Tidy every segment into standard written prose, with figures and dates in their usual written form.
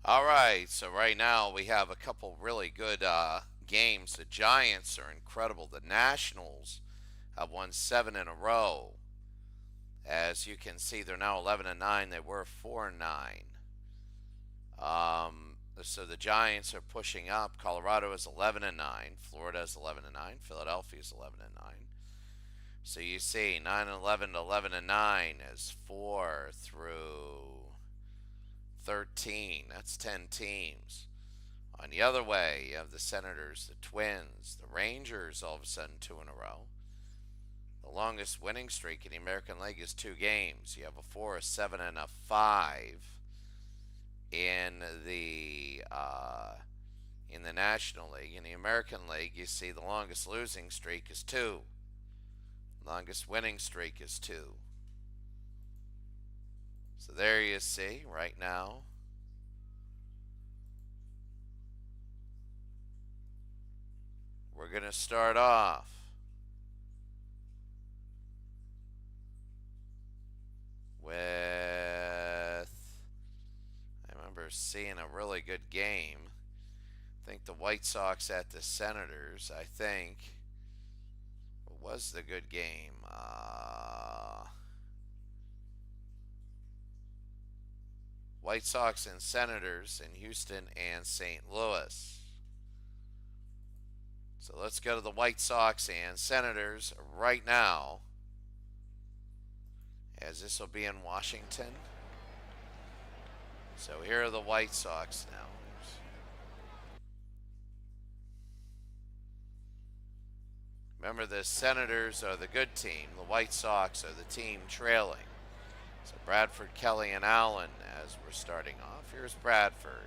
All right, so right now we have a couple really good games. The Giants are incredible. The Nationals have won 7 in a row. As you can see, they're now 11-9. They were 4-9. So the Giants are pushing up. Colorado is 11-9. Florida is 11-9. Philadelphia is 11-9. So you see 9-11 to 11-9 is 4 through 13. That's 10 teams. On the other way, you have the Senators, the Twins, the Rangers, all of a sudden 2 in a row. The longest winning streak in the American League is 2 games. You have a 4, a 7, and a 5 in the National League. In the American League, you see the longest losing streak is 2. Longest winning streak is 2. So there you see right now. We're going to start off with, I remember seeing a really good game. I think the White Sox at the Senators, I think. What was the good game? White Sox and Senators in Houston and St. Louis. So let's go to the White Sox and Senators right now, as this will be in Washington. So here are the White Sox now. Remember, the Senators are the good team. The White Sox are the team trailing. So Bradford, Kelly, and Allen as we're starting off. Here's Bradford.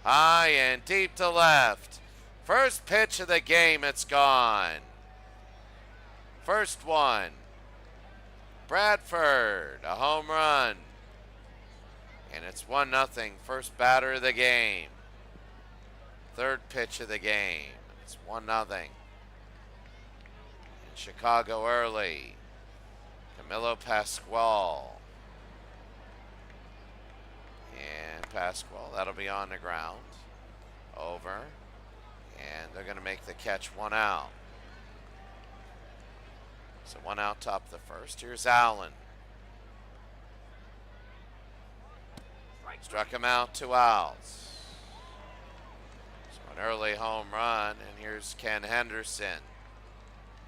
High and deep to left. First pitch of the game, it's gone. First one. Bradford, a home run. And it's 1-0. First batter of the game. Third pitch of the game. It's 1-0. In Chicago early. Camilo Pascual. And Pascual, that'll be on the ground. Over. And they're going to make the catch 1 out. So 1 out, top of the first. Here's Allen. Struck him out, 2 outs. So an early home run, and here's Ken Henderson.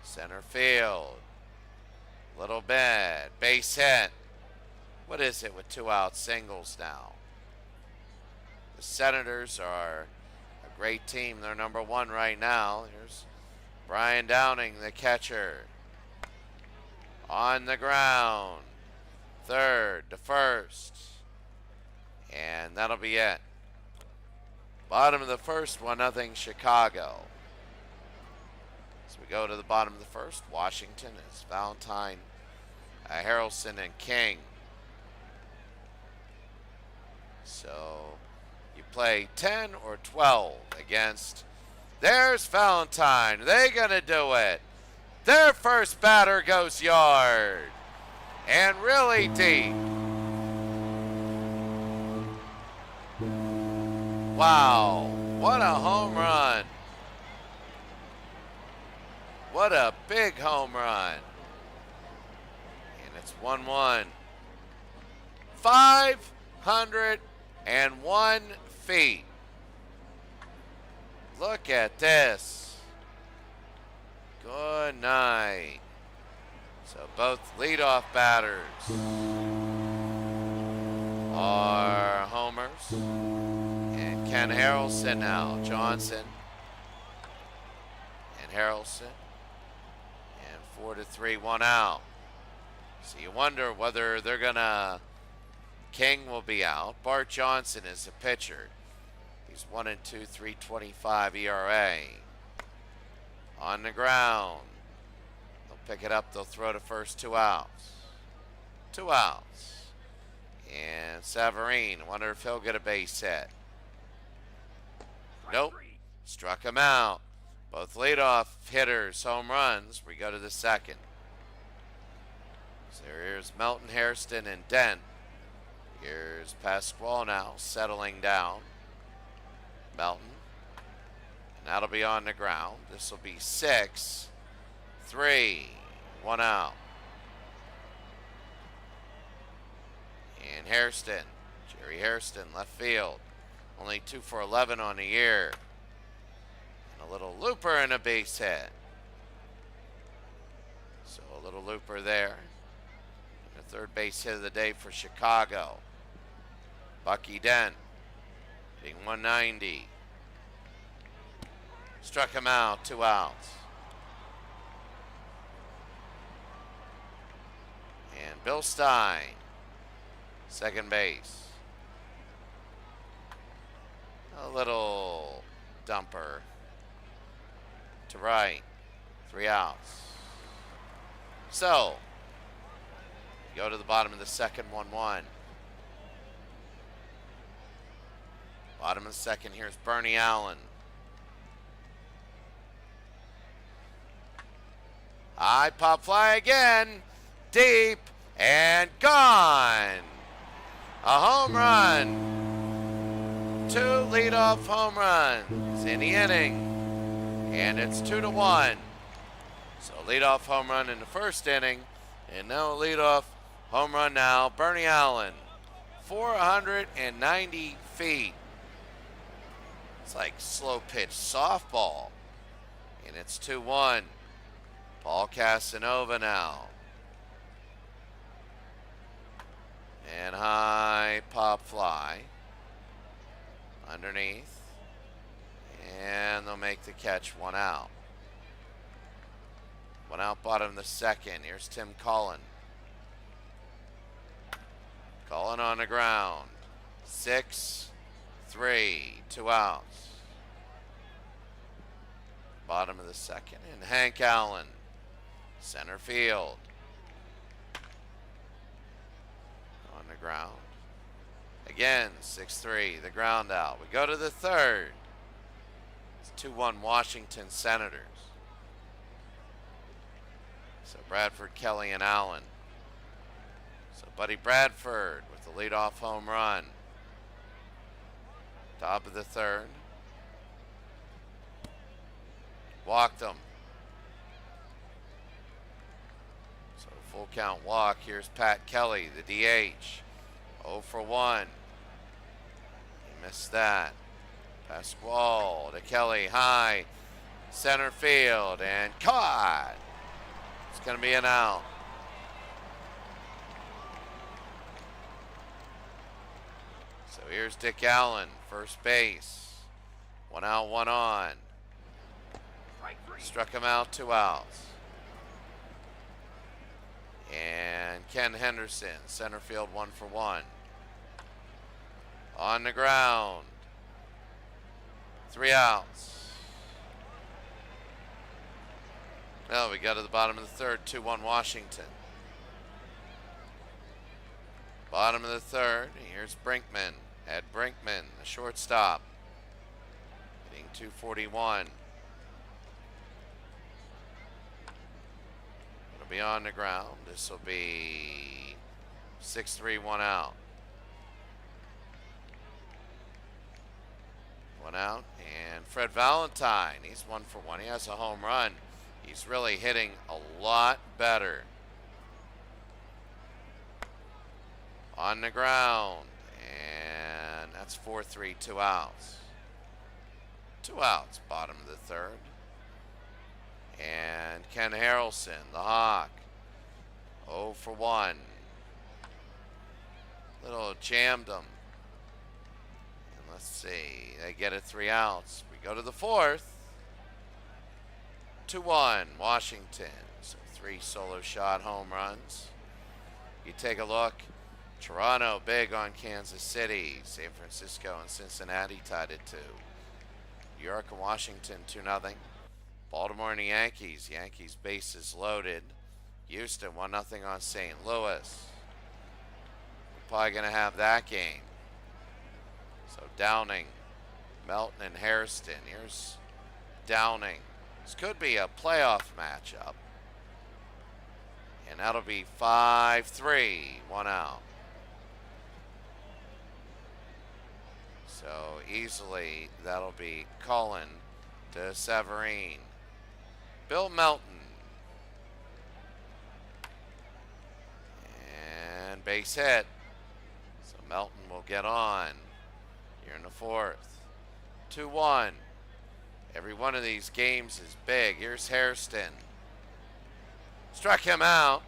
Center field. Little bit. Base hit. What is it with 2 out singles now? The Senators are a great team. They're number 1 right now. Here's Brian Downing, the catcher. On the ground. Third to first. And that'll be it. Bottom of the first, 1-0 Chicago. So we go to the bottom of the first. Washington is Valentine, Harrelson, and King. So you play 10 or 12 against. There's Valentine. They're going to do it. Their first batter goes yard. And really deep. Wow. What a home run. What a big home run. And it's 1-1. 501 feet. Look at this. Good night. So both leadoff batters are homers. And Ken Harrelson now. Johnson and Harrelson. And 4-3, 1 out. So you wonder whether they're going to. King will be out. Bart Johnson is the pitcher. He's 1-2, 3.25 ERA. On the ground. They'll pick it up. They'll throw to first. 2 outs. 2 outs. And Savarine. Wonder if he'll get a base hit. Nope. Struck him out. Both leadoff hitters, home runs. We go to the second. So here's Melton, Hairston, and Dent. Here's Pasquale now settling down. Melton. And that'll be on the ground. This will be 6-3. 1 out. And Hairston. Jerry Hairston, left field. Only 2 for 11 on the year. And a little looper and a base hit. So a little looper there. And the third base hit of the day for Chicago. Bucky Dent hitting 190. Struck him out, 2 outs. And Bill Stein, second base. A little dumper to right, 3 outs. So, go to the bottom of the second, 1-1. Bottom of the second, here's Bernie Allen. High pop fly again, deep and gone. A home run. 2 leadoff home runs in the inning, and it's 2-1. So leadoff home run in the first inning, and now a leadoff home run now. Bernie Allen, 490 feet. It's like slow pitch softball, and it's 2-1. Paul Casanova now. And high pop fly. Underneath. And they'll make the catch, 1 out. 1 out, bottom of the second. Here's Tim Cullen. Cullen on the ground. 6-3, 2 outs. Bottom of the second. And Hank Allen. Center field. On the ground. Again, 6-3, the ground out. We go to the third. It's 2-1 Washington Senators. So Bradford, Kelly, and Allen. So Buddy Bradford with the leadoff home run. Top of the third. Walked him. So full count walk. Here's Pat Kelly, the DH. 0 for 1. He missed that. Pasquale to Kelly, high. Center field, and caught. It's going to be an out. So here's Dick Allen, first base. 1 out, 1 on. Struck him out, 2 outs. And Ken Henderson, center field, 1 for 1. On the ground. 3 outs. Well, we got to the bottom of the third, 2-1 Washington. Bottom of the third, here's Brinkman. Ed Brinkman, the shortstop. Hitting 241. It'll be on the ground. This will be 6-3, 1 out. 1 out, and Fred Valentine, he's 1 for 1. He has a home run. He's really hitting a lot better. On the ground, and that's 4-3, 2 outs. 2 outs, bottom of the third. And Ken Harrelson, the Hawk, 0 for 1. Little jammed him. And let's see, they get it 3 outs. We go to the fourth. 2-1 Washington. So 3 solo shot home runs. You take a look. Toronto big on Kansas City. San Francisco and Cincinnati tied it 2. New York and Washington 2-0. Baltimore and the Yankees. Yankees bases loaded. Houston 1-0 on St. Louis. We're probably going to have that game. So Downing, Melton, and Hairston. Here's Downing. This could be a playoff matchup. And that'll be 5-3, 1 out. So easily that'll be Cullen to Severine. Bill Melton. And base hit. So Melton will get on here in the fourth. 2-1. Every one of these games is big. Here's Hairston. Struck him out.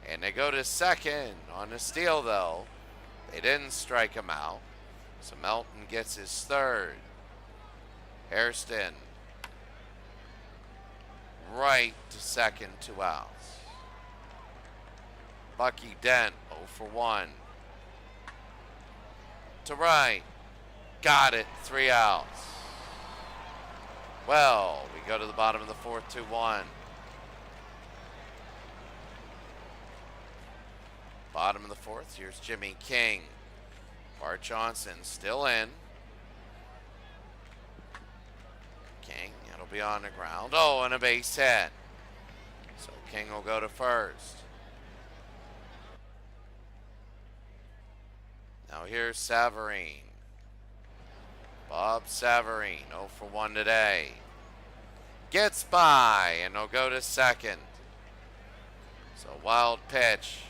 And they go to second on the steal, though. They didn't strike him out. So Melton gets his third. Hairston right to second, 2 outs. Bucky Dent 0 for 1. To right. Got it, 3 outs. Well, we go to the bottom of the fourth, 2-1. Bottom of the fourth, here's Jimmy King. Bart Johnson still in. King, it'll be on the ground. Oh, and a base hit. So King will go to first. Now here's Severine. Bob Severine, 0 for 1 today. Gets by, and he'll go to second. So wild pitch.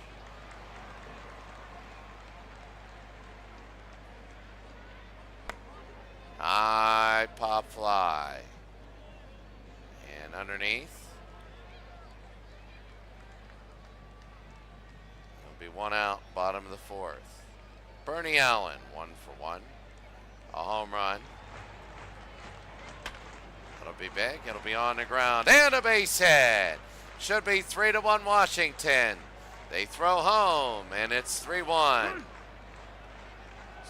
High pop fly. And underneath. It'll be 1 out, bottom of the fourth. Bernie Allen, 1 for 1. A home run. It'll be big. It'll be on the ground. And a base hit. Should be 3-1 Washington. They throw home, and it's 3-1. This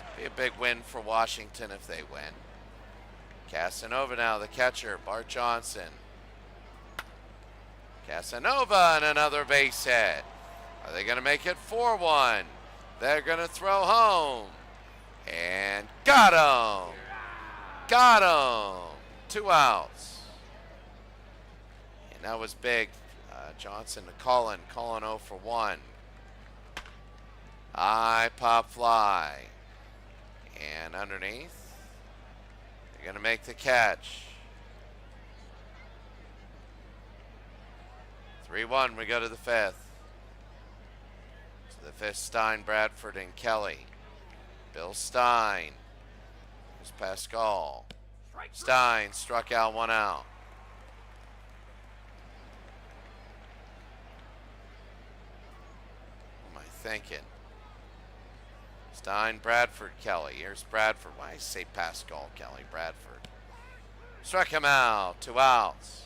will be a big win for Washington if they win. Casanova now, the catcher, Bart Johnson. Casanova and another base hit. Are they going to make it 4-1? They're going to throw home. And got him. Got him. 2 outs. And that was big. Johnson to Cullen. Cullen 0 for 1. High pop fly. And underneath. They're going to make the catch. 3-1. We go to the fifth. So the fifth, Stein, Bradford, and Kelly. Bill Stein. Here's Pascal. Stein struck out, 1 out. What am I thinking? Stein, Bradford, Kelly. Here's Bradford. Why I say Pascal, Kelly, Bradford. Struck him out, 2 outs.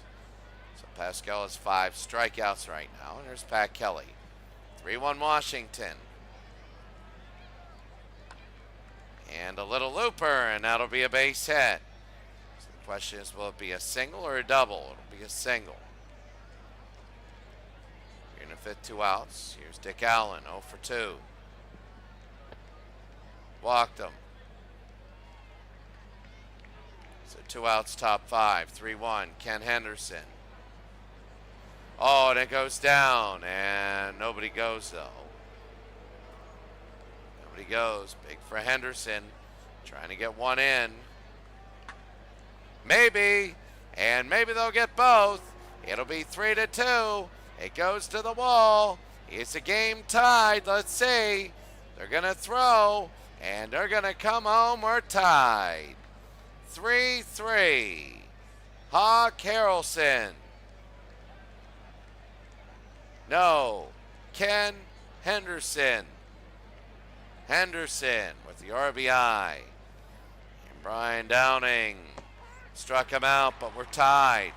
So Pascal has 5 strikeouts right now. And there's Pat Kelly. 3-1 Washington. And a little looper, and that'll be a base hit. So the question is, will it be a single or a double? It'll be a single. You're in the fifth, 2 outs. Here's Dick Allen, 0 for 2. Walked him. So 2 outs, top 5, 3-1. Ken Henderson. Oh, and it goes down, and nobody goes, though. Nobody goes. Big for Henderson. Trying to get 1 in. Maybe. And maybe they'll get both. It'll be 3-2. It goes to the wall. It's a game tied. Let's see. They're going to throw. And they're going to come home. We're tied. 3-3. Hawk Harrelson. No. Ken Henderson. Henderson with the RBI. And Brian Downing struck him out, but we're tied.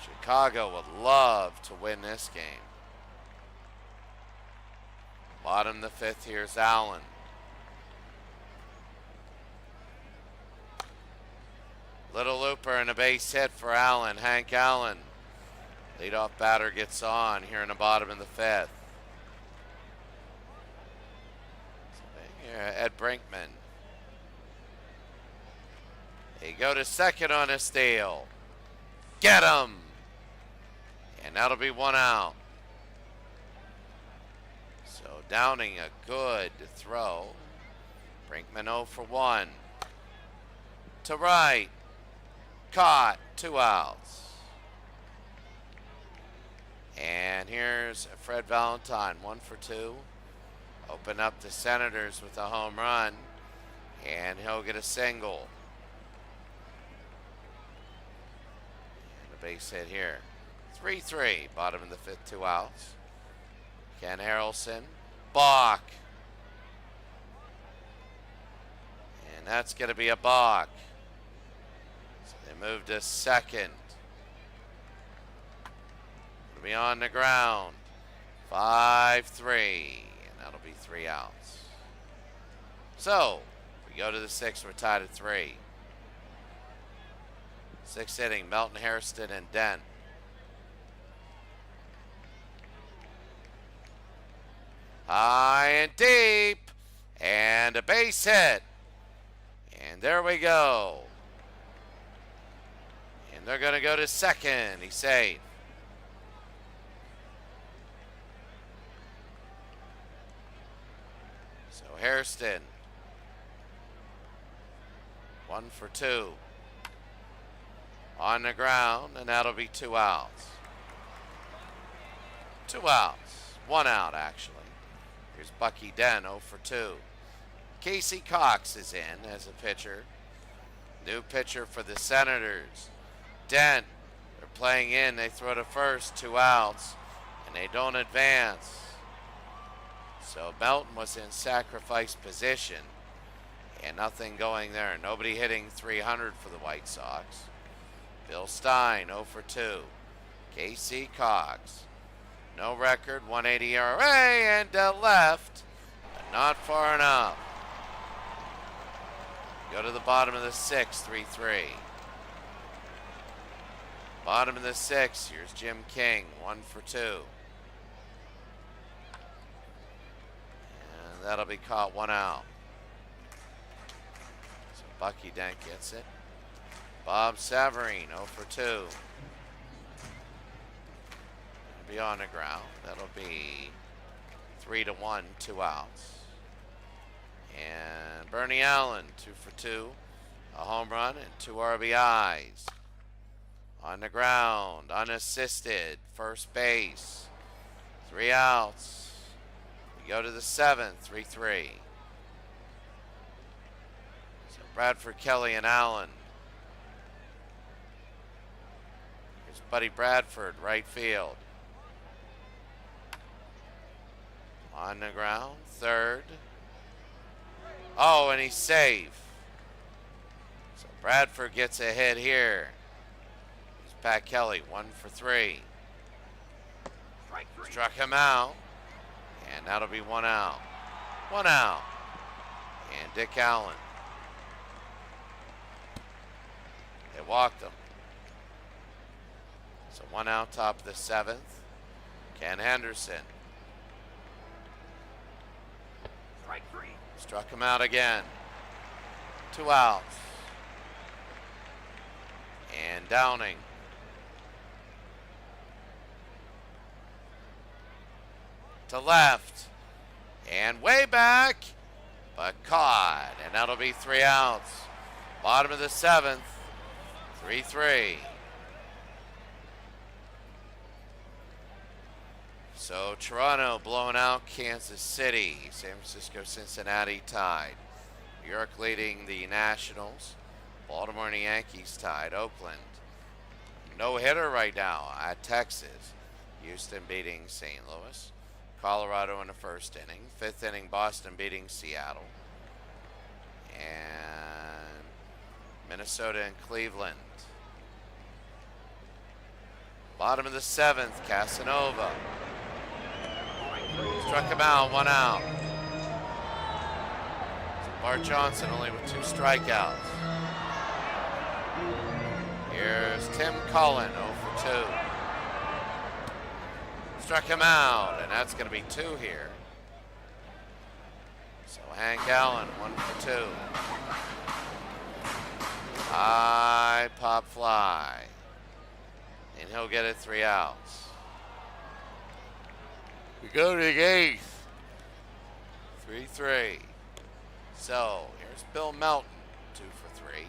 Chicago would love to win this game. Bottom of the fifth, here's Allen. Little looper and a base hit for Allen, Hank Allen. Leadoff batter gets on here in the bottom of the fifth. Ed Brinkman. They go to second on a steal. Get him! And that'll be 1 out. So Downing a good throw. Brinkman 0 for 1. To right. Caught. 2 outs. And here's Fred Valentine, 1 for 2. Open up the Senators with a home run. And he'll get a single. And a base hit here. 3-3, bottom of the 5th, 2 outs. Ken Harrelson, balk. And that's going to be a balk. So they move to second. It'll be on the ground. 5-3, and that'll be 3 outs. So, we go to the 6th, we're tied at 3. 6th inning, Melton, Hairston, and Dent. High and deep, and a base hit. And there we go. And they're going to go to second. He's safe. So Hairston, 1 for 2. On the ground, and that'll be 2 outs. 2 outs. 1 out, actually. Here's Bucky Dent, 0 for 2. Casey Cox is in as a pitcher. New pitcher for the Senators. Dent, they're playing in. They throw to first, 2 outs, and they don't advance. So Melton was in sacrifice position, and nothing going there. Nobody hitting 300 for the White Sox. Bill Stein, 0 for 2. Casey Cox. No record, 180 ERA, and to left, but not far enough. Go to the bottom of the 6th, 3-3. Bottom of the 6th, here's Jim King, 1 for 2. And that'll be caught, 1 out. So Bucky Dent gets it. Bob Savarine, 0 for 2. Be on the ground. That'll be 3-1, 2 outs. And Bernie Allen, 2 for 2. A home run and 2 RBIs. On the ground, unassisted, first base. 3 outs. We go to the 7th, 3-3. So Bradford, Kelly, and Allen. Here's Buddy Bradford, right field. On the ground, 3rd. Oh, and he's safe. So Bradford gets a hit here. Here's Pat Kelly, 1 for 3. Struck him out, and that'll be 1 out. 1 out. And Dick Allen. They walked him. So 1 out, top of the 7th. Ken Henderson. Struck him out again. 2 outs. And Downing. To left. And way back. But caught. And that'll be 3 outs. Bottom of the 7th. 3-3. So Toronto blowing out Kansas City. San Francisco, Cincinnati tied. New York leading the Nationals. Baltimore and the Yankees tied. Oakland. No hitter right now at Texas. Houston beating St. Louis. Colorado in the 1st inning. 5th inning, Boston beating Seattle. And Minnesota and Cleveland. Bottom of the 7th, Casanova. Struck him out, 1 out. So Bart Johnson only with 2 strikeouts. Here's Tim Cullen, 0 for 2. Struck him out, and that's going to be 2 here. So Hank Allen, 1 for 2. High pop fly. And he'll get it 3 outs. We go to the 8th. 3-3. So here's Bill Melton, 2 for 3.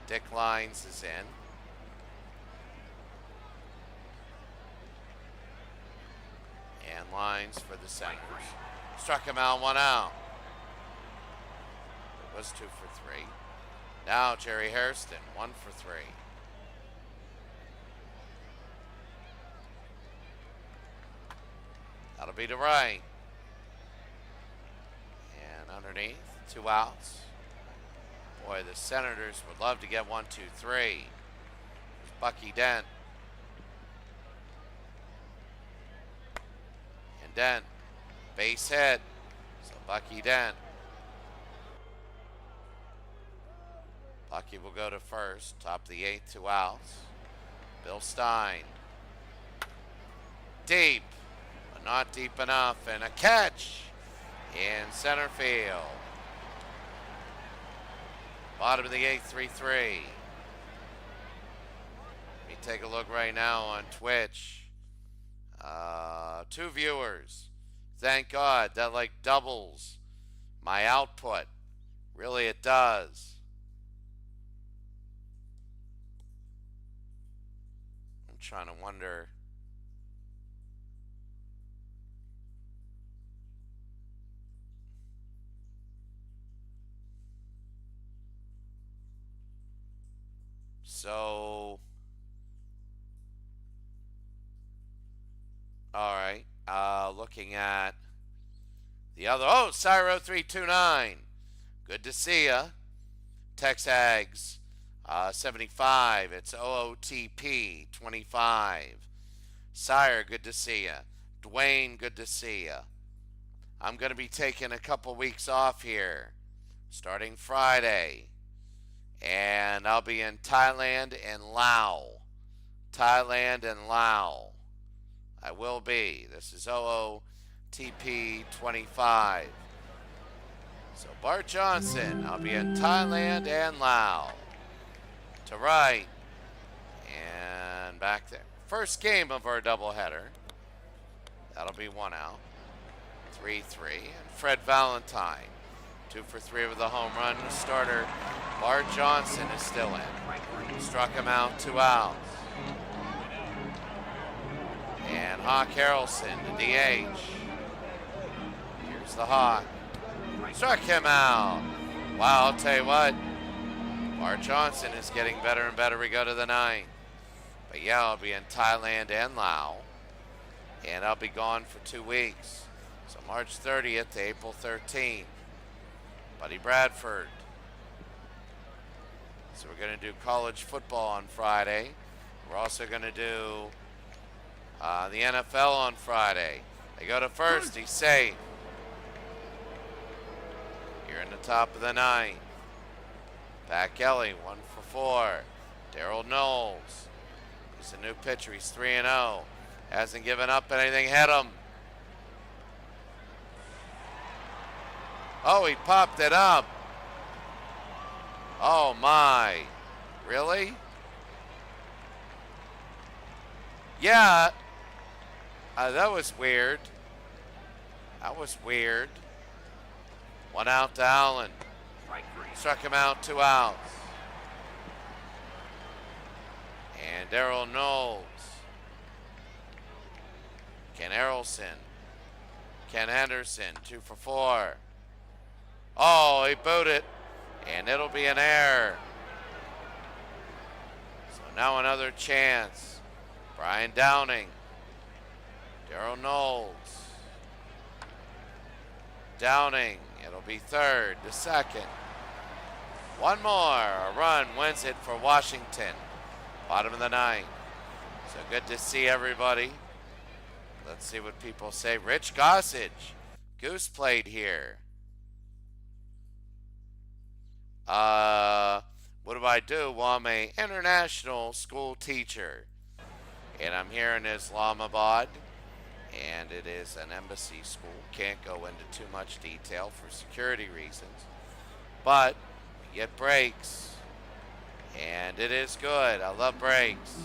Dick Lines is in. And Lines for the Senators. Struck him out, 1 out. It was 2 for 3. Now Jerry Hairston, 1 for 3. That'll be to right. And underneath, 2 outs. Boy, the Senators would love to get 1, 2, 3. There's Bucky Dent. And Dent, base hit. So Bucky Dent. Bucky will go to first, top of the 8th, 2 outs. Bill Stein. Deep, but not deep enough, and a catch in center field. Bottom of the 8th, 3-3. Let me take a look right now on Twitch. 2 viewers. Thank God, that like doubles my output. Really, it does. I'm trying to wonder. So, all right. Looking at the other. Oh, Cyro 329. Good to see ya. Texags 75. It's OOTP 25. Sire, good to see ya. Dwayne, good to see ya. I'm going to be taking a couple weeks off here, starting Friday. And I'll be in Thailand and Laos. Thailand and Laos. I will be. This is OOTP 25. So Bart Johnson, I'll be in Thailand and Laos. To right. And back there. First game of our doubleheader. That'll be 1 out. 3-3. And Fred Valentine. 2 for 3 with a home run. The starter, Bart Johnson, is still in. Struck him out, 2 outs. And Hawk Harrelson, the DH. Here's the Hawk. Struck him out. Wow, I'll tell you what. Bart Johnson is getting better and better. We go to the 9th. But yeah, I'll be in Thailand and Laos. And I'll be gone for 2 weeks. So March 30th to April 13th. Buddy Bradford. So we're going to do college football on Friday. We're also going to do the NFL on Friday. They go to first. He's safe. Here in the top of the 9th. Pat Kelly, 1 for 4. Daryl Knowles. He's a new pitcher. He's 3-0. Hasn't given up anything. Hit him. Oh, he popped it up. Oh, my. Really? Yeah. That was weird. That was weird. 1 out to Allen. Struck him out, 2 outs. And Daryl Knowles. Ken Harrelson. Ken Henderson, 2 for 4. Oh, he booted it, and it'll be an error. So now another chance. Brian Downing. Daryl Knowles. Downing, it'll be third to second. 1 more, a run wins it for Washington. Bottom of the 9th. So good to see everybody. Let's see what people say. Rich Gossage. Goose played here. What do I do? Well, I'm an international school teacher. And I'm here in Islamabad. And it is an embassy school. Can't go into too much detail for security reasons. But we get breaks. And it is good. I love breaks.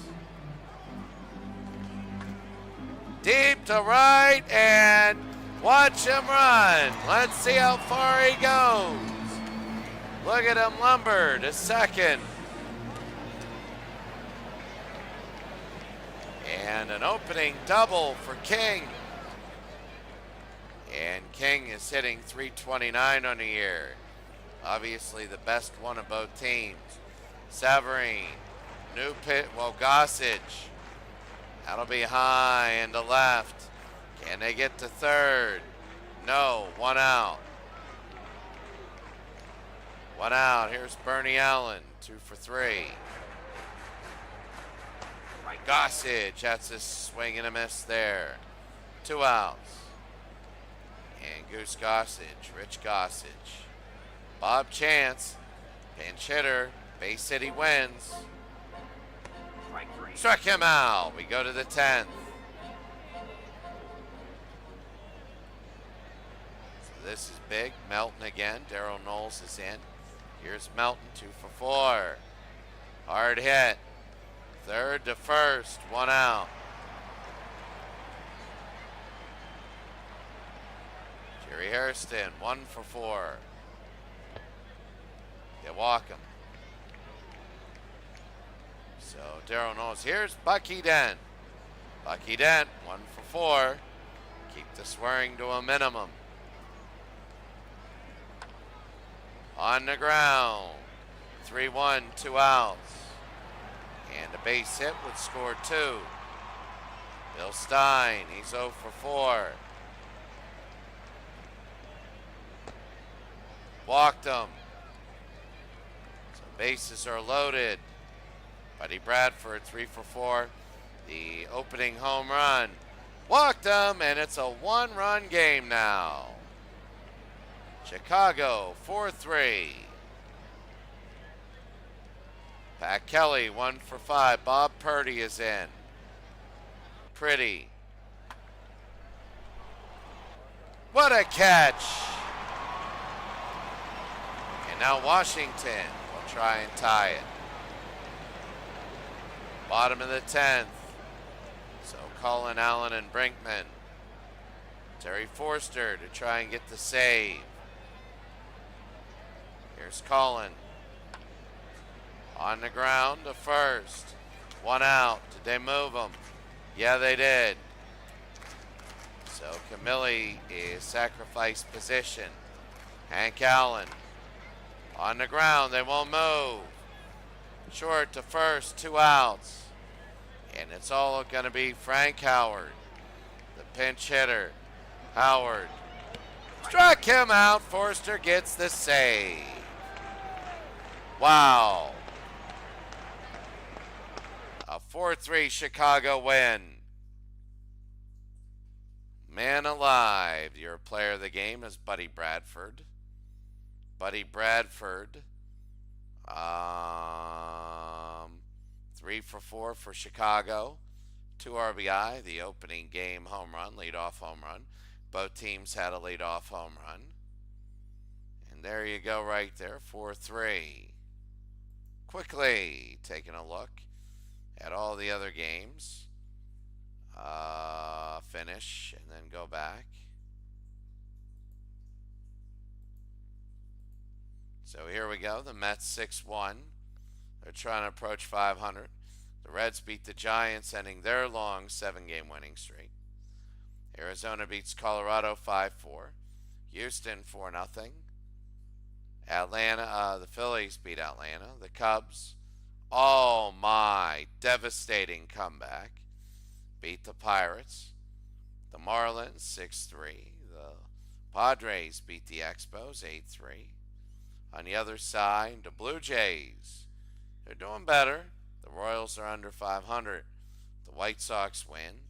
Deep to right, and watch him run. Let's see how far he goes. Look at him lumber to second. And an opening double for King. And King is hitting .329 on the year. Obviously the best one of both teams. Severine, new pit, well, Gossage. That'll be high and to left. Can they get to third? No, one out. One out. Here's Bernie Allen, 2 for 3. Gossage, that's a swing and a miss there. 2 outs. And Goose Gossage, Rich Gossage. Bob Chance, pinch hitter, Bay City wins. Struck him out. We go to the 10th. So this is big. Melton again. Daryl Knowles is in. Here's Melton, 2 for 4. Hard hit. Third to first, 1 out. Jerry Hairston, 1 for 4. They walk him. So Daryl Knowles. Here's Bucky Dent. Bucky Dent, 1 for 4. Keep the swearing to a minimum. On the ground. 3-1, 2 outs. And a base hit would score 2. Bill Stein, he's 0 for 4. Walked him. So bases are loaded. Buddy Bradford, 3 for 4. The opening home run. Walked him, and it's a 1-run game now. Chicago, 4-3. Pat Kelly, 1 for 5. Bob Purdy is in. Pretty. What a catch. And now Washington will try and tie it. Bottom of the 10th. So Colin, Allen, and Brinkman. Terry Forster to try and get the save. Here's Colin. On the ground to first. 1 out. Did they move him? Yeah, they did. So Camilli is sacrifice position. Hank Allen. On the ground. They won't move. Short to first. 2 outs. And it's all going to be Frank Howard, the pinch hitter. Howard struck him out. Forster gets the save. Wow. A 4-3 Chicago win. Man alive. Your player of the game is Buddy Bradford. Buddy Bradford. 3 for 4 for Chicago. 2 RBI. The opening game home run, leadoff home run. Both teams had a leadoff home run. And there you go right there, 4-3. Quickly taking a look at all the other games. Finish and then go back. So here we go. The Mets 6-1. They're trying to approach 500. The Reds beat the Giants, ending their long 7-game winning streak. Arizona beats Colorado 5-4. Houston 4-0. Atlanta, the Phillies beat Atlanta. The Cubs, oh my, devastating comeback. Beat the Pirates. The Marlins 6-3. The Padres beat the Expos 8-3. On the other side, the Blue Jays, they're doing better. The Royals are under 500. The White Sox win.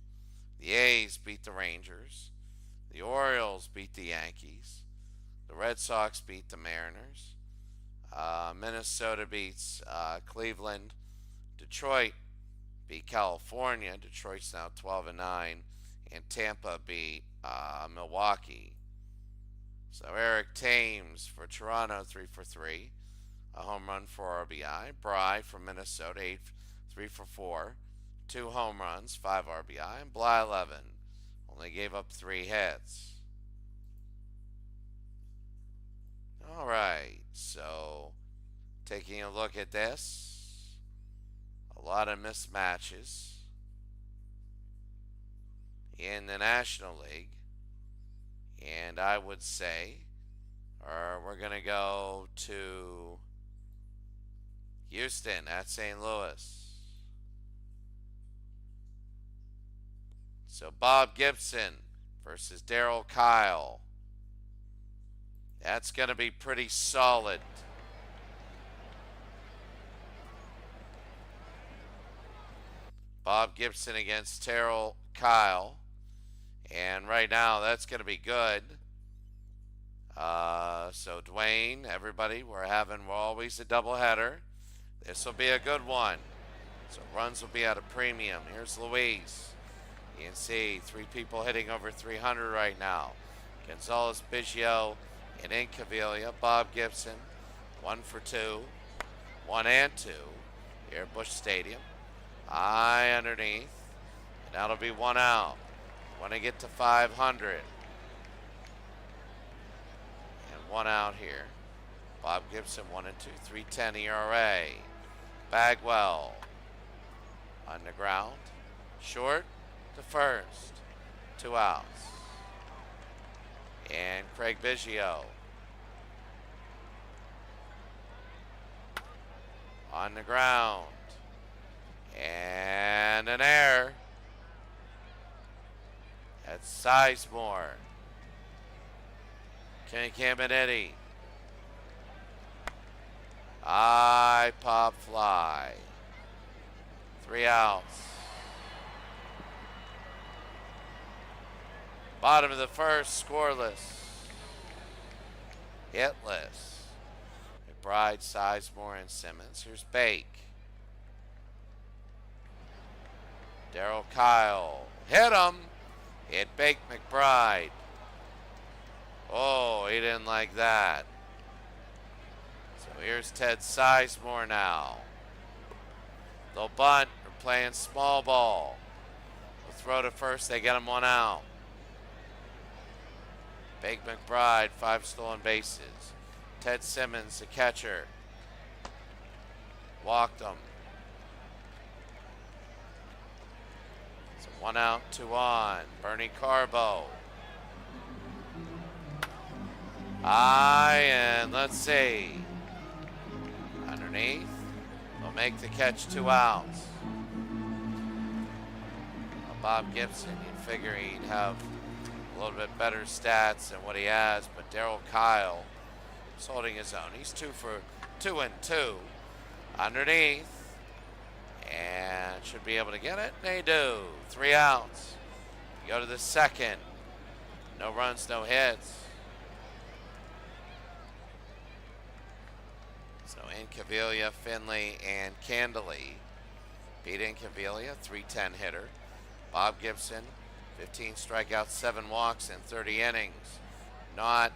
The A's beat the Rangers. The Orioles beat the Yankees. The Red Sox beat the Mariners. Minnesota beats Cleveland. Detroit beat California. Detroit's now 12-9. And Tampa beat Milwaukee. So Eric Thames for Toronto, 3 for 3. A home run for RBI. Bry from Minnesota, 3 for 4. 2 home runs, 5 RBI. And Blyleven only gave up 3 hits. All right, so Taking a look at this, a lot of mismatches in the National League. And I would say, we're going to go to Houston at St. Louis. So Bob Gibson versus Darryl Kile. That's going to be pretty solid. Bob Gibson against Darryl Kile. And right now, that's going to be good. So Dwayne, everybody, we're always a doubleheader. This will be a good one. So runs will be at a premium. Here's Luis. You can see 3 people hitting over 300 right now. Gonzalez, Biggio, and Incaviglia. Bob Gibson, 1 for 2. 1 and 2 here at Busch Stadium. High underneath. And that'll be 1 out. Want to get to 500. And 1 out here. Bob Gibson, 1 and 2. 3.10 ERA. Bagwell on the ground. Short to first. 2 outs. And Craig Biggio on the ground. And an error. That's Sizemore. Kenny Caminiti. High pop fly. 3 outs. Bottom of the first, scoreless. Hitless. McBride, Sizemore, and Simmons. Here's Bake. Darryl Kile. Hit him. Hit Bake McBride. Oh, he didn't like that. So here's Ted Sizemore now. They'll bunt. They're playing small ball. They'll throw to first. They get him 1 out. Bake McBride, 5 stolen bases. Ted Simmons, the catcher. Walked him. So 1 out, 2 on. Bernie Carbo. And let's see. Underneath. They'll make the catch, 2 outs. Well, Bob Gibson, you'd figure he'd have a little bit better stats than what he has, but Darryl Kile is holding his own. He's 2 for 2 and 2. Underneath. And should be able to get it. They do. 3 outs. You go to the second. No runs, no hits. So Incaviglia, Finley, and Candeli beat Incaviglia, 310 hitter. Bob Gibson, 15 strikeouts, 7 walks in 30 innings. Not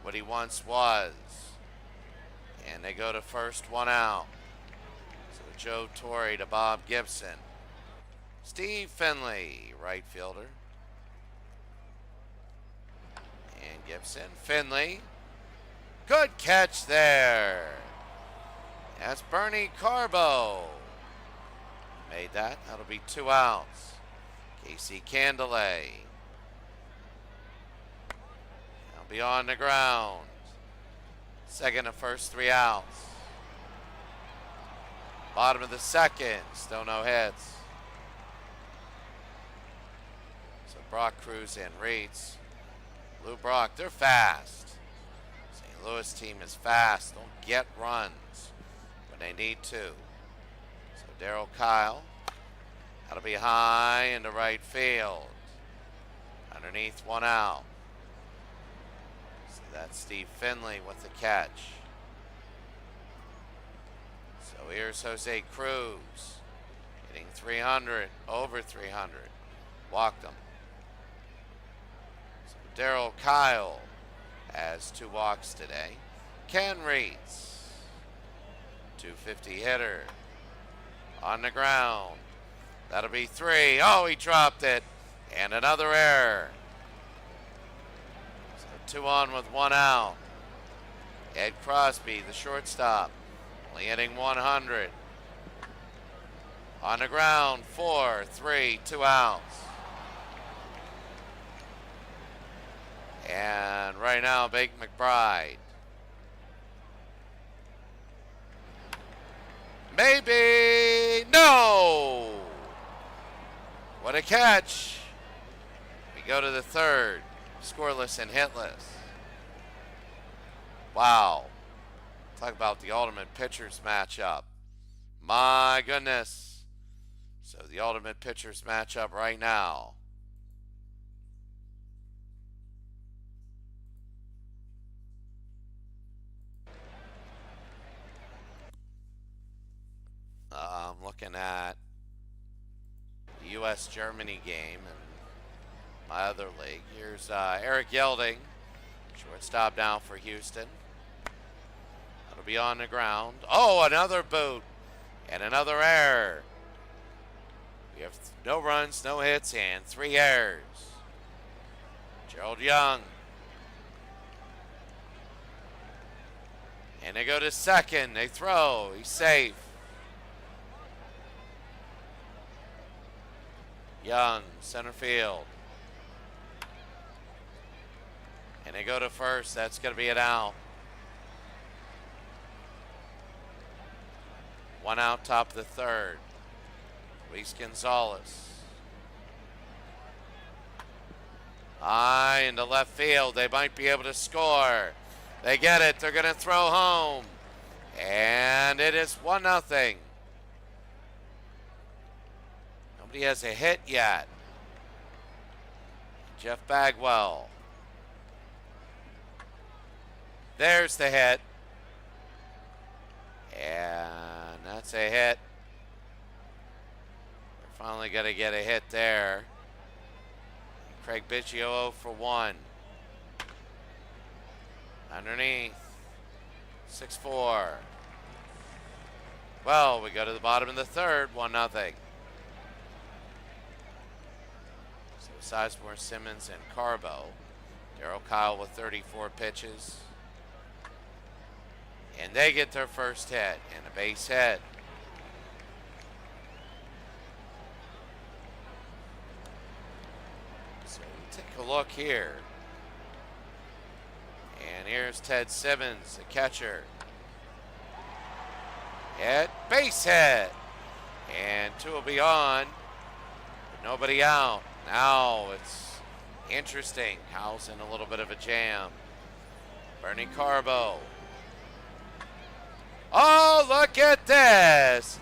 what he once was. And they go to first, 1 out. So Joe Torre to Bob Gibson. Steve Finley, right fielder. And Gibson, Finley. Good catch there. That's Bernie Carbo. Made that. That'll be 2 outs. Casey Candelet. He'll be on the ground. Second and first, 3 outs. Bottom of the second, still no hits. So Brock Cruz and Reitz. Lou Brock, they're fast. St. Louis team is fast. Don't get runs when they need to. So Darryl Kile. That'll be high into right field. Underneath, 1 out. So that's Steve Finley with the catch. So here's Jose Cruz. Hitting 300, over 300. Walked him. So Darryl Kile has 2 walks today. Ken Reitz, 250 hitter. On the ground. That'll be 3. Oh, he dropped it. And another error. So 2 on with 1 out. Ed Crosby, the shortstop. Only hitting 100. On the ground, 4, 3, 2 outs. And right now, Big McBride. Maybe. No! What a catch. We go to the third. Scoreless and hitless. Wow. Talk about the ultimate pitchers matchup. My goodness. So the ultimate pitchers matchup right now. I'm looking at the U.S.-Germany game and my other league. Here's Eric Yelding, shortstop now for Houston. That'll be on the ground. Oh, another boot and another error. We have no runs, no hits, and 3 errors. Gerald Young. And they go to second. They throw. He's safe. Young, center field. And they go to first. That's going to be an out. 1 out, top of the third. Luis Gonzalez. High into left field. They might be able to score. They get it. They're going to throw home. And it is 1-0. Nobody has a hit yet. Jeff Bagwell. There's the hit. And that's a hit. They're finally going to get a hit there. Craig Biggio 0 for 1. Underneath. 6-4. Well, we go to the bottom of the third. 1-0. So Sizemore, Simmons, and Carbo. Darryl Kyle with 34 pitches. And they get their first hit and a base hit. So we take a look here. And here's Ted Simmons, the catcher. Hit, base hit. And 2 will be on, but nobody out. Now it's interesting. Kyle's in a little bit of a jam. Bernie Carbo. Oh, look at this.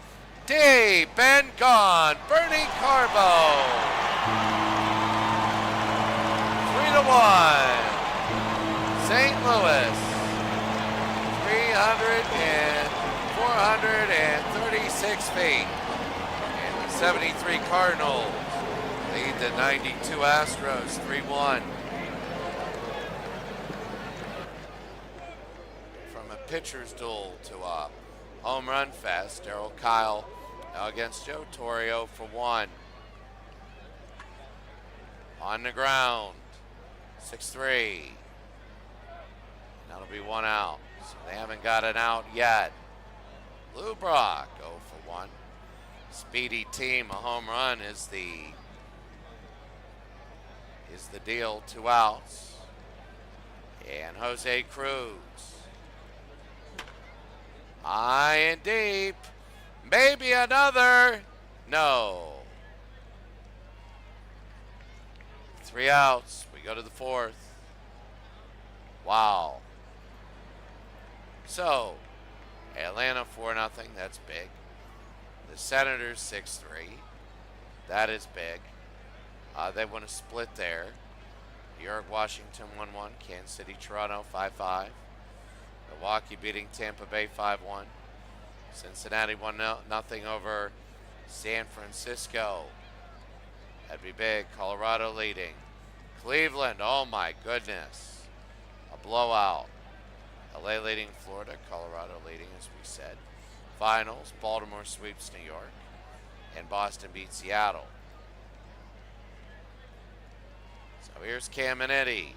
Deep and gone. Bernie Carbo. 3-1. St. Louis. 436 feet. And the 73 Cardinals lead the 92 Astros 3-1. Pitcher's duel to a home run fest. Darryl Kyle now against Joe Torre 0 for 1. On the ground, 6-3. That'll be 1 out. So they haven't got an out yet. Lou Brock 0 for 1. Speedy team, a home run is the deal. 2 outs. And Jose Cruz. High and deep. Maybe another. No. 3 outs. We go to the 4th. Wow. So, Atlanta 4-0. That's big. The Senators 6-3. That is big. They want to split there. New York, Washington 1-1. Kansas City, Toronto 5-5. Milwaukee beating Tampa Bay 5-1. Cincinnati 1-0 over San Francisco. That'd be big. Colorado leading. Cleveland, oh my goodness. A blowout. LA leading Florida. Colorado leading, as we said. Finals, Baltimore sweeps New York. And Boston beats Seattle. So here's Caminiti.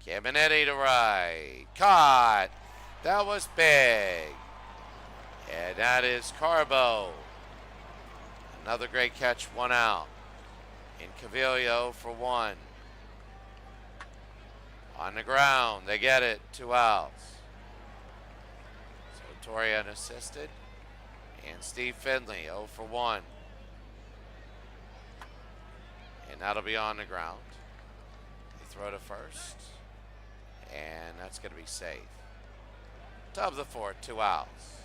Caminiti to right. Caught. That was big. And that is Carbo. Another great catch, 1 out. In Cavillo for 1. On the ground, they get it, 2 outs. So Torrey unassisted. And Steve Finley, 0 for 1. And that'll be on the ground. They throw to first. And that's going to be safe. Top of the 4th, 2 outs.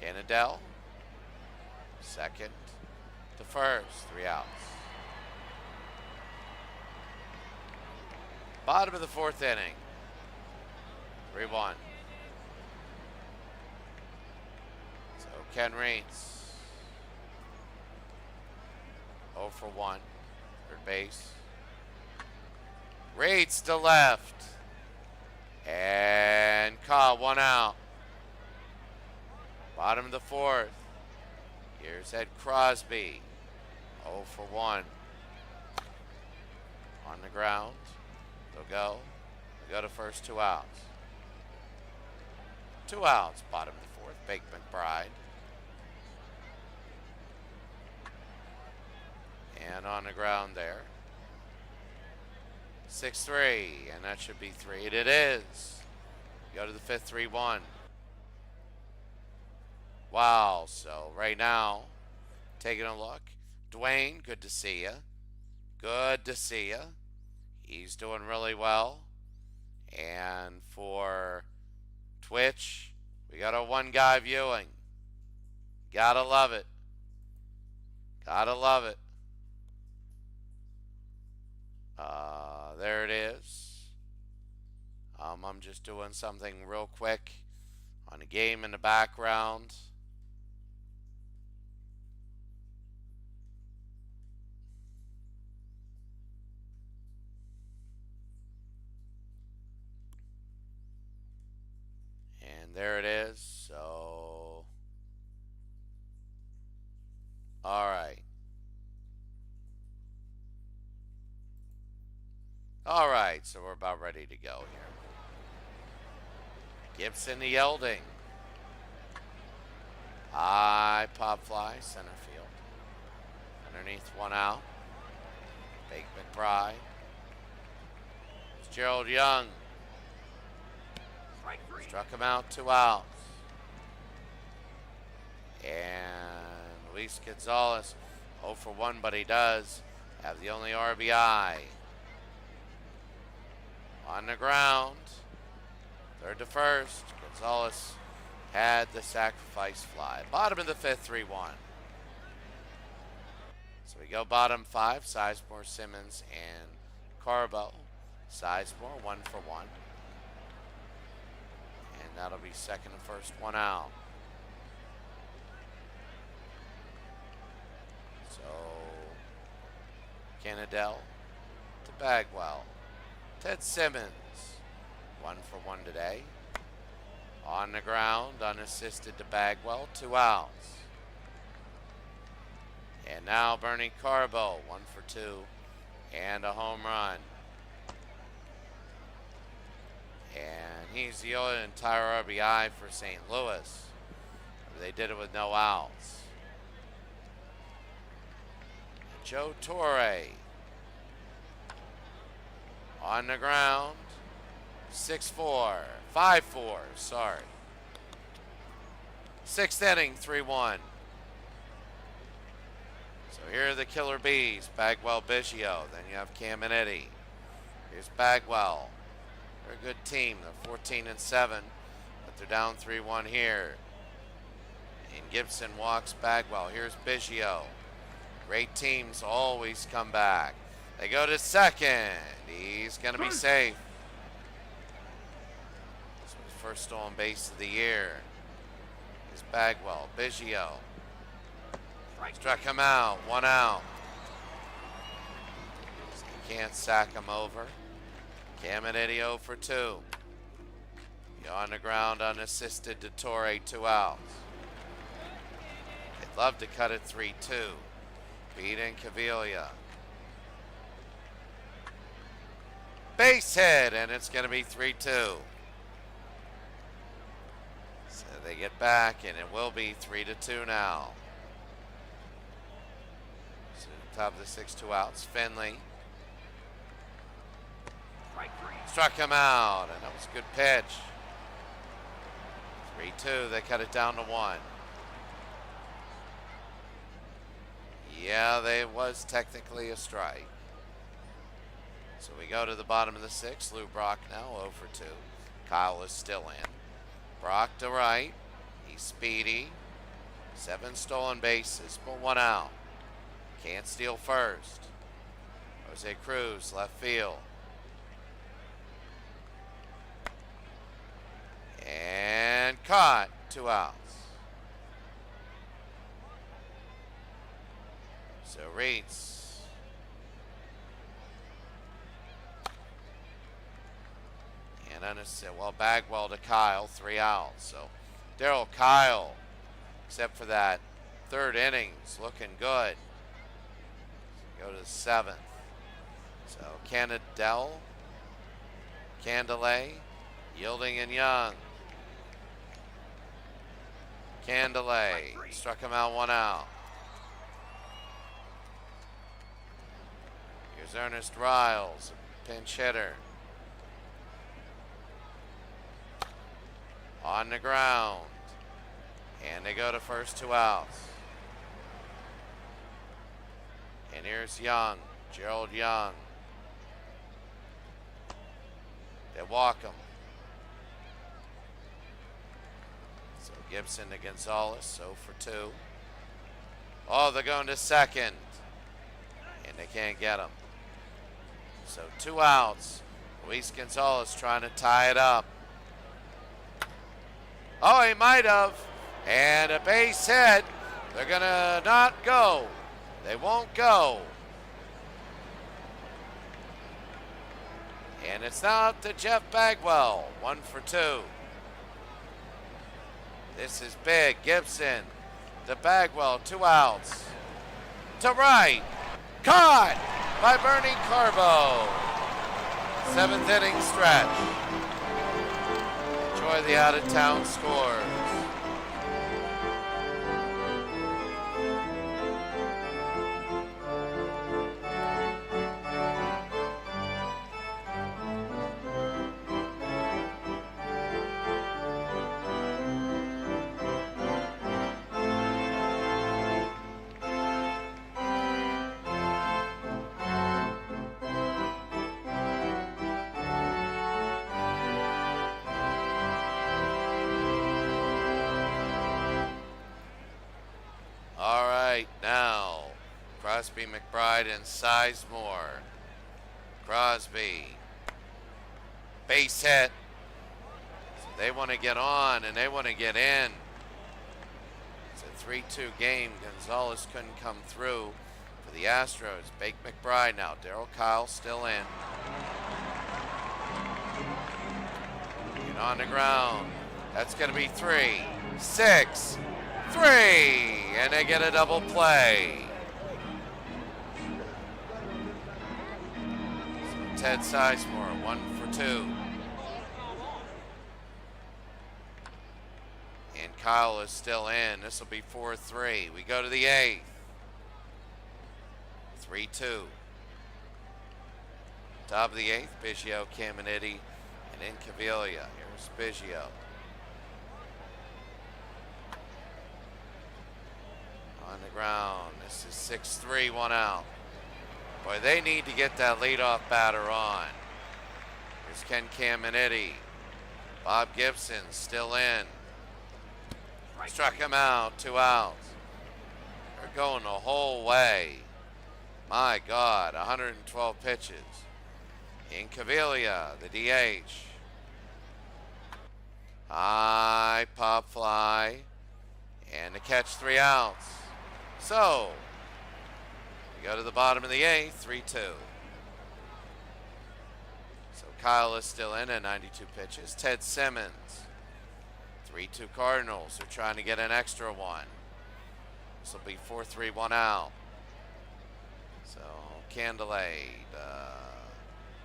Cannadell, second to first, 3 outs. Bottom of the 4th inning, 3-1. So Ken Reitz, 0 for 1, third base. Reitz to left, and caught, 1 out. Bottom of the 4th. Here's Ed Crosby. 0 for 1. On the ground. They'll go. They'll go to first, 2 outs. 2 outs, bottom of the 4th. Bake McBride. And on the ground there. 6-3, and that should be 3. It is. Go to the 5th, 3-1. Wow, so right now, taking a look. Dwayne, good to see you. Good to see you. He's doing really well. And for Twitch, we got a 1-guy viewing. Gotta love it. Gotta love it. There it is. I'm just doing something real quick on a game in the background. And there it is. So, all right. All right, so we're about ready to go here. Gibson to Yelding. High pop fly, center field. Underneath, 1 out. Bake McBride. It's Gerald Young. Struck him out, 2 outs. And Luis Gonzalez, 0 for 1, but he does have the only RBI. On the ground, third to first. Gonzalez had the sacrifice fly. Bottom of the 5th, 3-1. So we go bottom 5, Sizemore, Simmons, and Carbo. Sizemore, 1 for 1. And that'll be second and first, 1 out. So Cannadell to Bagwell. Ted Simmons, 1 for 1 today. On the ground, unassisted to Bagwell, 2 outs. And now Bernie Carbo, 1 for 2, and a home run. And he's the entire RBI for St. Louis. They did it with no outs. Joe Torre. On the ground, 6-4, 5-4, sorry. 6th inning, 3-1. So here are the Killer Bees, Bagwell, Biggio. Then you have Caminiti. Here's Bagwell. They're a good team. They're 14-7, but they're down 3-1 here. And Gibson walks Bagwell. Here's Biggio. Great teams always come back. They go to second. He's going to be safe. This was his first stolen base of the year. Here's Bagwell. Biggio. Struck him out. 1 out. So you can't sack him over. Caminiti 0 for 2. On the ground, unassisted to Torre, 2 outs. They'd love to cut it 3-2. Beat in Cavilla. Base hit, and it's going to be 3-2. So they get back, and it will be 3-2 now. So top of the 6, 2 outs. Finley struck him out, and that was a good pitch. 3-2, they cut it down to 1. Yeah, it was technically a strike. So we go to the bottom of the 6th. Lou Brock now 0 for 2. Kyle is still in. Brock to right. He's speedy. 7 stolen bases, but 1 out. Can't steal first. Jose Cruz, left field. And caught. 2 outs. So Reitz. And well, Bagwell to Kyle, 3 outs. So Darryl Kyle, except for that 3rd innings, looking good. Go to the 7th. So Candelay, Yielding and Young. Candelay struck him out, 1 out. Here's Ernest Riles, pinch hitter. On the ground. And they go to first, 2 outs. And here's Young, Gerald Young. They walk him. So Gibson to Gonzalez, 0 for 2. Oh, they're going to second. And they can't get him. So 2 outs. Luis Gonzalez trying to tie it up. Oh, he might have. And a base hit. They're going to not go. They won't go. And it's now up to Jeff Bagwell. 1 for 2. This is big. Gibson to Bagwell. 2 outs. To right. Caught by Bernie Carbo. 7th inning stretch. Enjoy the out-of-town scores. Now, Crosby, McBride, and Sizemore. Crosby, base hit. So they want to get on and they want to get in. It's a 3-2 game. Gonzalez couldn't come through for the Astros. Bake McBride now. Darryl Kyle still in. And on the ground. That's going to be 3, 6, 3, and they get a double play. So Ted Sizemore, 1 for 2. And Kyle is still in. This will be 4-3. We go to the 8th. 3-2. Top of the 8th, Biggio, Caminiti, and Incaviglia. Here's Biggio. On the ground. This is 6-3, 1 out. Boy, they need to get that leadoff batter on. Here's Ken Caminiti. Bob Gibson still in. Struck him out, 2 outs. They're going the whole way. My God, 112 pitches. Incaviglia, the DH. High pop fly. And the catch, 3 outs. So, we go to the bottom of the 8th, 3-2. So Kyle is still in at 92 pitches. Ted Simmons, 3-2 Cardinals. They're trying to get an extra one. This will be 4-3, 1 out. So Candelay,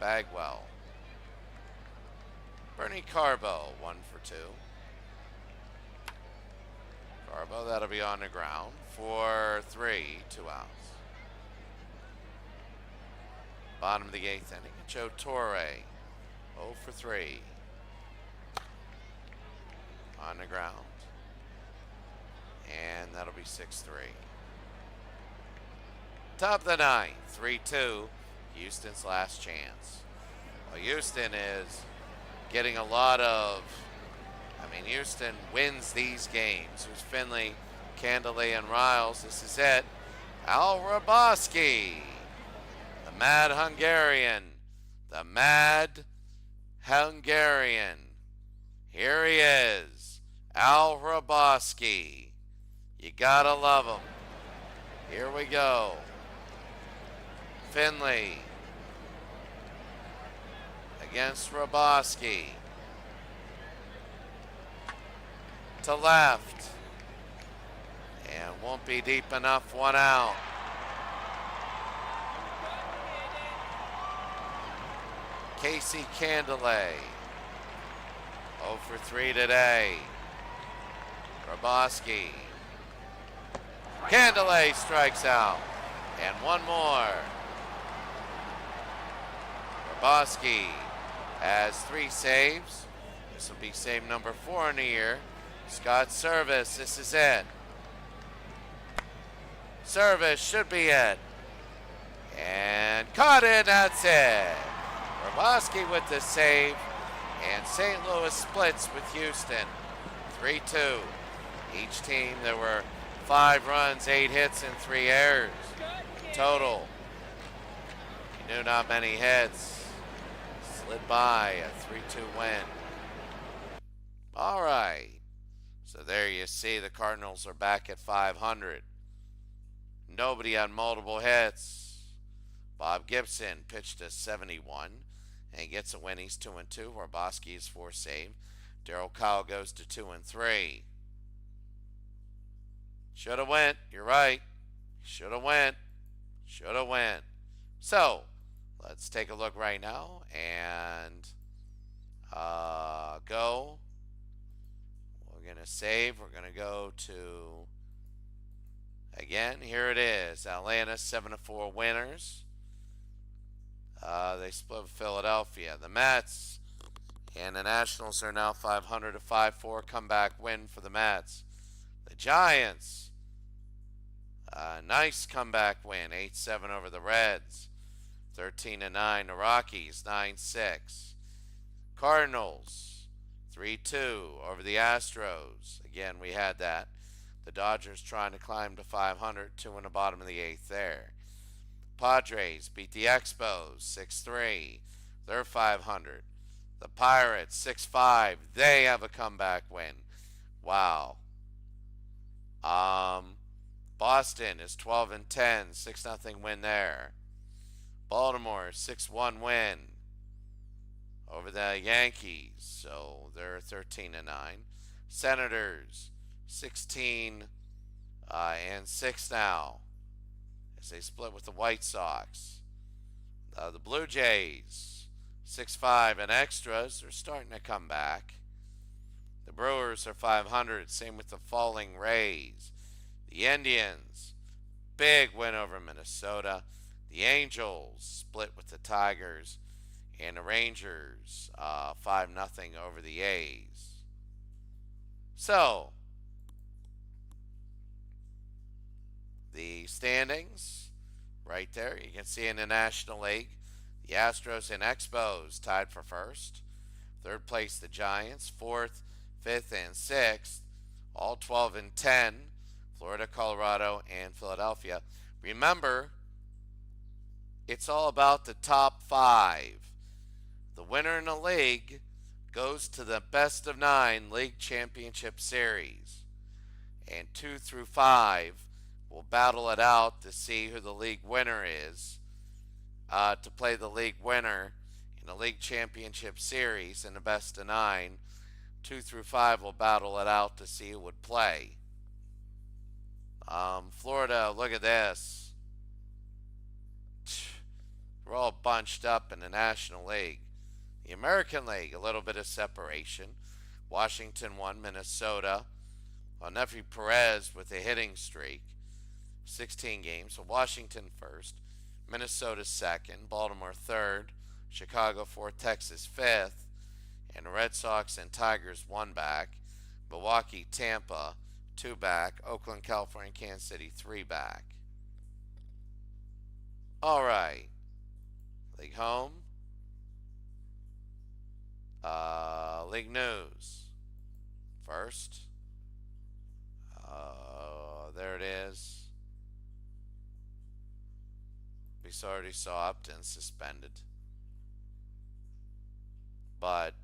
Bagwell. Bernie Carbo, 1-for-2. Carbo, that'll be on the ground. 4-3, 2 outs. Bottom of the 8th inning, Joe Torre, 0-for-3. On the ground. And that'll be 6-3. Top of the 9th, 3-2. Houston's last chance. Well, Houston is getting a lot of, Houston wins these games. There's Finley, Candelay, and Riles. This is it. Al Raboski, the Mad Hungarian. The Mad Hungarian. Here he is, Al Raboski. You gotta love him. Here we go. Finley against Raboski. To left. And won't be deep enough, 1 out. Casey Candelay, 0-for-3 today. Raboski. Candelay strikes out. And one more. Raboski has 3 saves. This will be save number 4 in the year. Scott Service, this is it. Service should be it. And caught it, that's it. Raboski with the save. And St. Louis splits with Houston. 3-2. Each team, there were 5 runs, 8 hits, and 3 errors. Total. You knew not many hits. Slid by a 3-2 win. All right. So there you see the Cardinals are back at 500. Nobody had multiple hits. Bob Gibson pitched a 71 and gets a win. He's 2-2. Raboski is 4 save. Darryl Kyle goes to 2-3. Should have went. You're right. Should have went. Should have went. So let's take a look right now and go. We're going to save. We're going to go to, again, here it is. Atlanta 7-4 winners. They split with Philadelphia. The Mets and the Nationals are now 500 to 5-4 comeback win for the Mets. The Giants, nice comeback win, 8-7 over the Reds. 13-9. The Rockies, 9-6. Cardinals, 3-2 over the Astros. Again, we had that. The Dodgers trying to climb to 500, 2 in the bottom of the 8th there. Padres beat the Expos 6-3. They're 500. The Pirates 6-5. They have a comeback win. Wow. Boston is 12-10, 6-0 win there. Baltimore 6-1 win over the Yankees, so they're 13-9. Senators 16 and 6 now as they split with the White Sox. The Blue Jays 6-5 and extras are starting to come back. The Brewers are 500, same with the falling Rays. The Indians, big win over Minnesota. The Angels split with the Tigers. And the Rangers 5-0 over the A's. So, the standings right there. You can see in the National League, the Astros and Expos tied for first. Third place, the Giants. Fourth, fifth, and sixth, all 12-10. Florida, Colorado, and Philadelphia. Remember, it's all about the top 5. The winner in the league goes to the best of 9 League Championship Series. And 2 through 5 will battle it out to see who the league winner is, to play the league winner in the League Championship Series in the best of 9. 2 through 5 will battle it out to see who would play. Florida, look at this. We're all bunched up in the National League. The American League, a little bit of separation. Washington won, Minnesota. Well, Nefi Perez with a hitting streak, 16 games. So Washington first, Minnesota second, Baltimore third, Chicago fourth, Texas fifth, and the Red Sox and Tigers one back. Milwaukee, Tampa, two back. Oakland, California, Kansas City, three back. All right. League home. League news. First. There it is. We already saw Upton suspended. But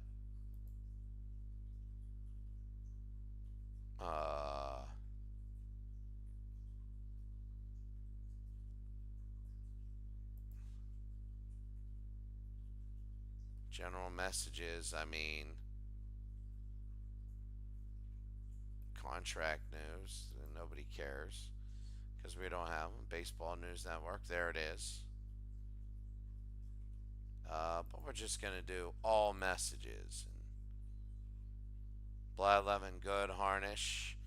general messages, I mean, contract news, nobody cares because we don't have them. Baseball News Network, there it is. But we're just going to do all messages. Blyleven, good. Harnish,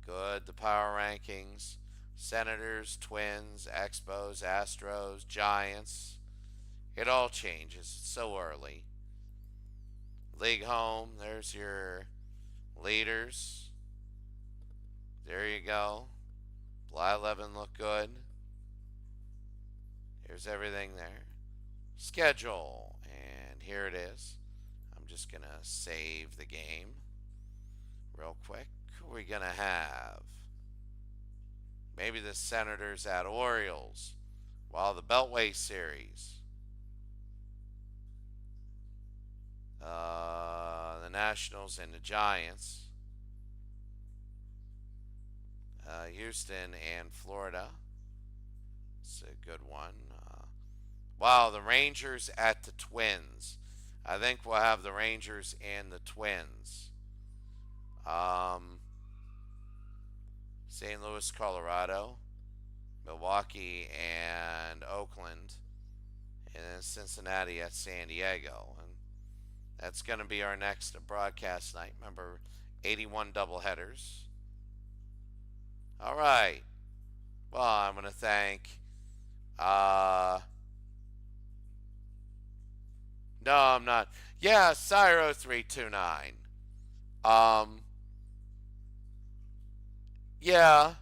good. The power rankings. Senators, Twins, Expos, Astros, Giants. It all changes. It's so early. League home, there's your leaders. There you go. Blyleven look good. Here's everything there. Schedule, and here it is. I'm just going to save the game real quick. Who are we going to have? Maybe the Senators at Orioles. Well, the Beltway Series. The Nationals and the Giants. Houston and Florida. It's a good one. Wow, the Rangers at the Twins. I think we'll have the Rangers and the Twins. St. Louis, Colorado. Milwaukee and Oakland. And then Cincinnati at San Diego. And that's going to be our next broadcast night. Remember, 81 doubleheaders. All right. Well, I'm going to thank... No, I'm not. Yeah, Cyro329. Yeah.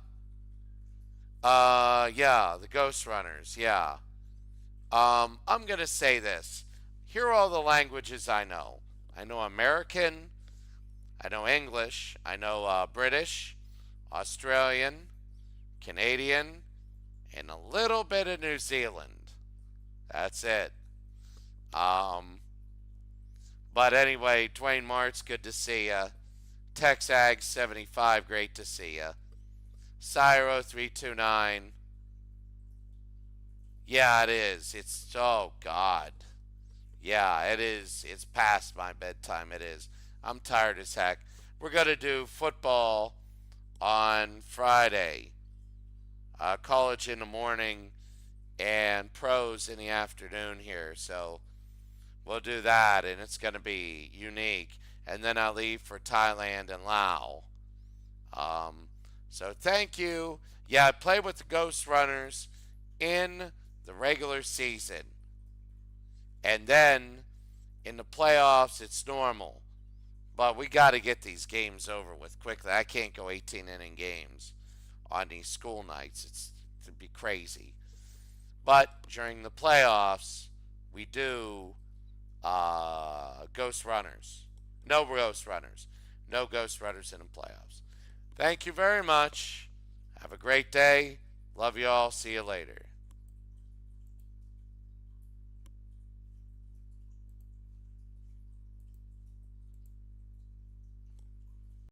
Yeah, the Ghost Runners. Yeah. I'm going to say this. Here are all the languages I know. I know American. I know English. I know British, Australian, Canadian, and a little bit of New Zealand. That's it. But anyway, Dwayne Martz, good to see ya. TexAg75, great to see ya. Cyro329. Yeah, it is. It's, oh God. Yeah, it is. It's past my bedtime. It is. I'm tired as heck. We're going to do football on Friday. College in the morning and pros in the afternoon here. So we'll do that, and it's going to be unique. And then I'll leave for Thailand and Laos. So thank you. Yeah, I played with the Ghost Runners in the regular season. And then in the playoffs, it's normal. But we got to get these games over with quickly. I can't go 18-inning games on these school nights. It'd be crazy. But during the playoffs, we do Ghost Runners. No Ghost Runners. No Ghost Runners in the playoffs. Thank you very much. Have a great day. Love you all. See you later.